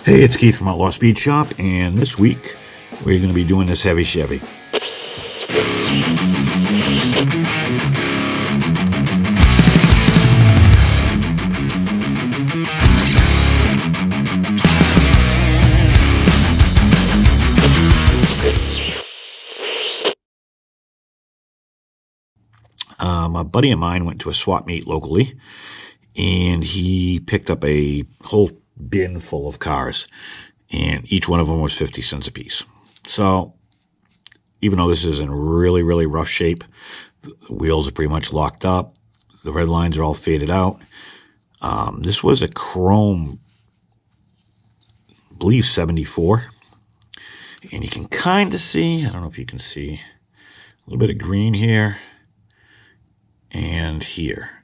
Hey, it's Keith from Outlaw Speed Shop, and this week we're going to be doing this Heavy Chevy. A buddy of mine went to a swap meet locally, and he picked up a whole bin full of cars, and each one of them was 50 cents a piece. So even though this is in really, really rough shape, the wheels are pretty much locked up, the red lines are all faded out. This was a chrome, I believe 74, and you can kind of see, I don't know if you can see, a little bit of green here and here.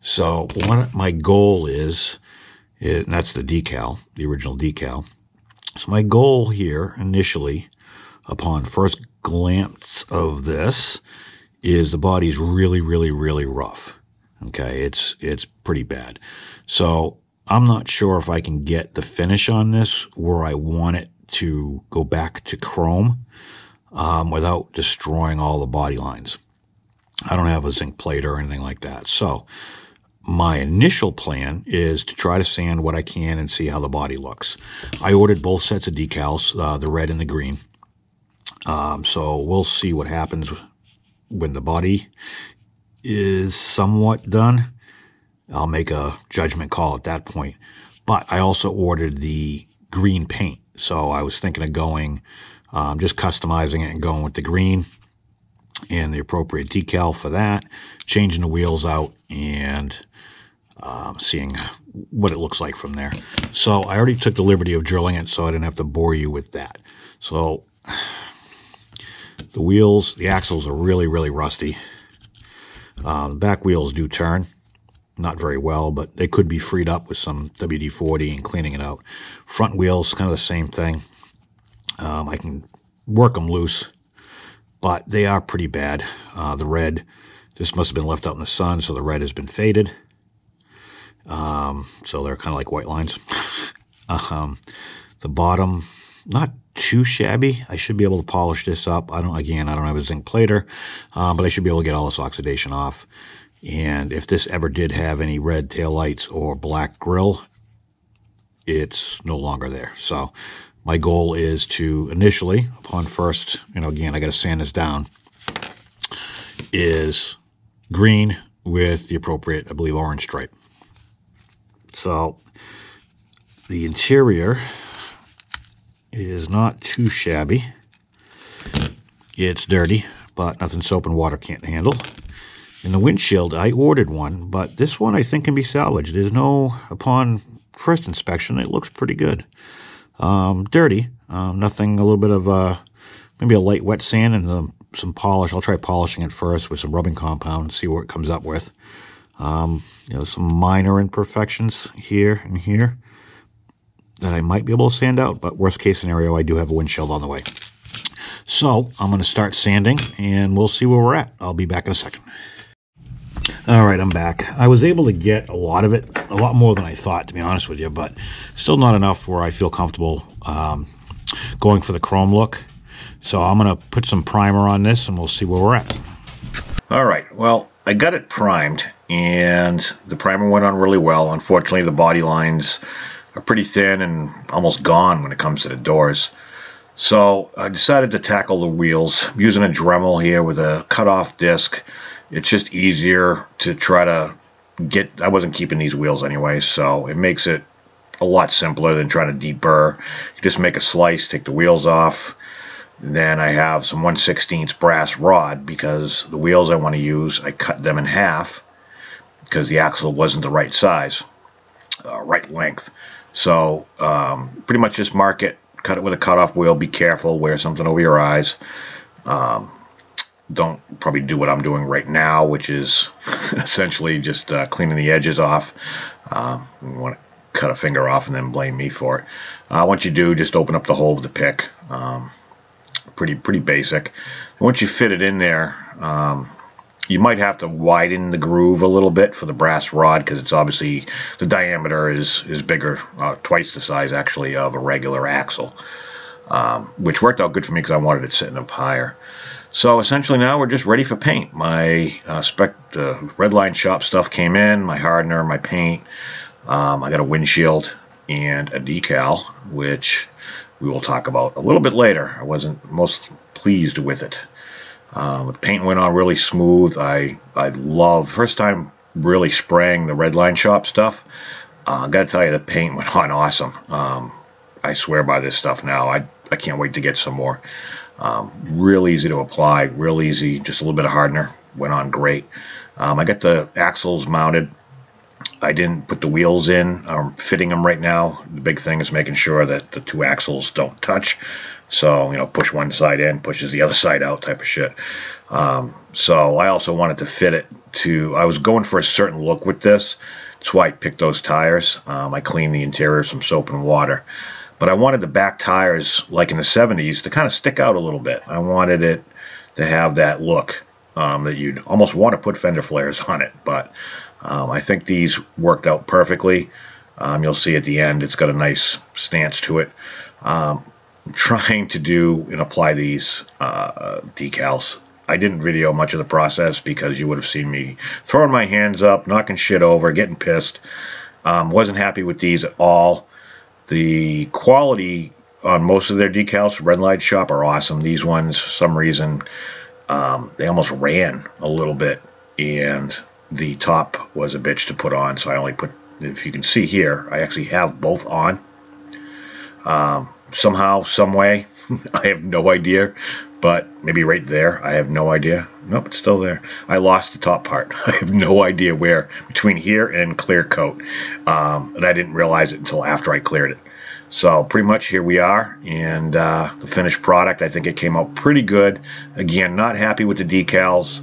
So what my goal is, and that's the decal, the original decal. So my goal here initially, upon first glance of this, is the body's really, really, really rough. Okay, it's pretty bad. So I'm not sure if I can get the finish on this where I want it to go back to chrome without destroying all the body lines. I don't have a zinc plate or anything like that. So my initial plan is to try to sand what I can and see how the body looks. I ordered both sets of decals, the red and the green. So we'll see what happens when the body is somewhat done. I'll make a judgment call at that point. But I also ordered the green paint. So I was thinking of going, just customizing it and going with the green and the appropriate decal for that, changing the wheels out, and seeing what it looks like from there. So I already took the liberty of drilling it, so I didn't have to bore you with that. So the wheels, the axles are really, really rusty. The back wheels do turn, not very well, but they could be freed up with some WD-40 and cleaning it out. Front wheels, kind of the same thing. I can work them loose, but they are pretty bad. The red, this must have been left out in the sun, so the red has been faded. So they're kind of like white lines. The bottom, not too shabby. I should be able to polish this up. I don't have a zinc plater, but I should be able to get all this oxidation off. And if this ever did have any red taillights or black grille, it's no longer there. So my goal is to initially, upon first, again, I got to sand this down, is green with the appropriate, I believe, orange stripe. So the interior is not too shabby. It's dirty, but nothing soap and water can't handle. And the windshield, I ordered one, but this one I think can be salvaged. There's no, upon first inspection, it looks pretty good. Dirty, nothing, a little bit of maybe a light wet sand and some polish. I'll try polishing it first with some rubbing compound and see what it comes up with. Some minor imperfections here and here that I might be able to sand out, but worst case scenario, I do have a windshield on the way. So I'm going to start sanding, and we'll see where we're at. I'll be back in a second. All right, I'm back. I was able to get a lot of it, a lot more than I thought, to be honest with you, but still not enough where I feel comfortable going for the chrome look. So I'm going to put some primer on this, and we'll see where we're at. All right, well, I got it primed, and the primer went on really well. Unfortunately, the body lines are pretty thin and almost gone when it comes to the doors. So I decided to tackle the wheels using a Dremel here with a cut-off disc. It's just easier to try to get, I wasn't keeping these wheels anyway, so it makes it a lot simpler than trying to deburr. You just make a slice, take the wheels off. Then I have some 1/16 brass rod because the wheels I want to use, I cut them in half because the axle wasn't the right size, right length. So pretty much just mark it, cut it with a cutoff wheel. Be careful, wear something over your eyes. Don't probably do what I'm doing right now, which is essentially just cleaning the edges off. You want to cut a finger off and then blame me for it. Once you do, just open up the hole with the pick. Pretty basic. And once you fit it in there, You might have to widen the groove a little bit for the brass rod because it's obviously the diameter is bigger, twice the size actually of a regular axle, which worked out good for me because I wanted it sitting up higher. So essentially now we're just ready for paint. My Redline shop stuff came in, my hardener, my paint. I got a windshield and a decal, which we will talk about a little bit later. I wasn't most pleased with it. The paint went on really smooth. I love, first time really spraying the Redline shop stuff. I got to tell you, the paint went on awesome. I swear by this stuff now. I can't wait to get some more. Real easy to apply, real easy, just a little bit of hardener, went on great. I got the axles mounted. I didn't put the wheels in. I'm fitting them right now. The big thing is making sure that the two axles don't touch. So, you know, push one side in, pushes the other side out type of shit. So I also wanted to fit it to, I was going for a certain look with this. That's why I picked those tires. I cleaned the interior with some soap and water. But I wanted the back tires, like in the 70s, to kind of stick out a little bit. I wanted it to have that look that you'd almost want to put fender flares on it. But I think these worked out perfectly. You'll see at the end it's got a nice stance to it. I'm trying to do and apply these decals. I didn't video much of the process because you would have seen me throwing my hands up, knocking shit over, getting pissed. Wasn't happy with these at all. The quality on most of their decals from Redline shop are awesome. These ones, for some reason, they almost ran a little bit, and the top was a bitch to put on, so I only put, if you can see here, I actually have both on. Somehow, some way, I have no idea, but maybe right there, I have no idea. Nope, it's still there. I lost the top part. I have no idea where, between here and clear coat, and I didn't realize it until after I cleared it. So pretty much here we are, and the finished product, I think it came out pretty good. Again, not happy with the decals.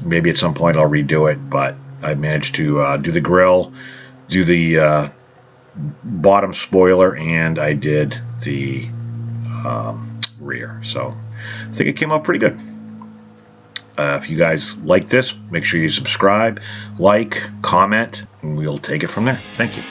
Maybe at some point I'll redo it, but I managed to do the grill, do the bottom spoiler, and I did the rear. So I think it came out pretty good. If you guys like this, make sure you subscribe, like, comment, and we'll take it from there. Thank you.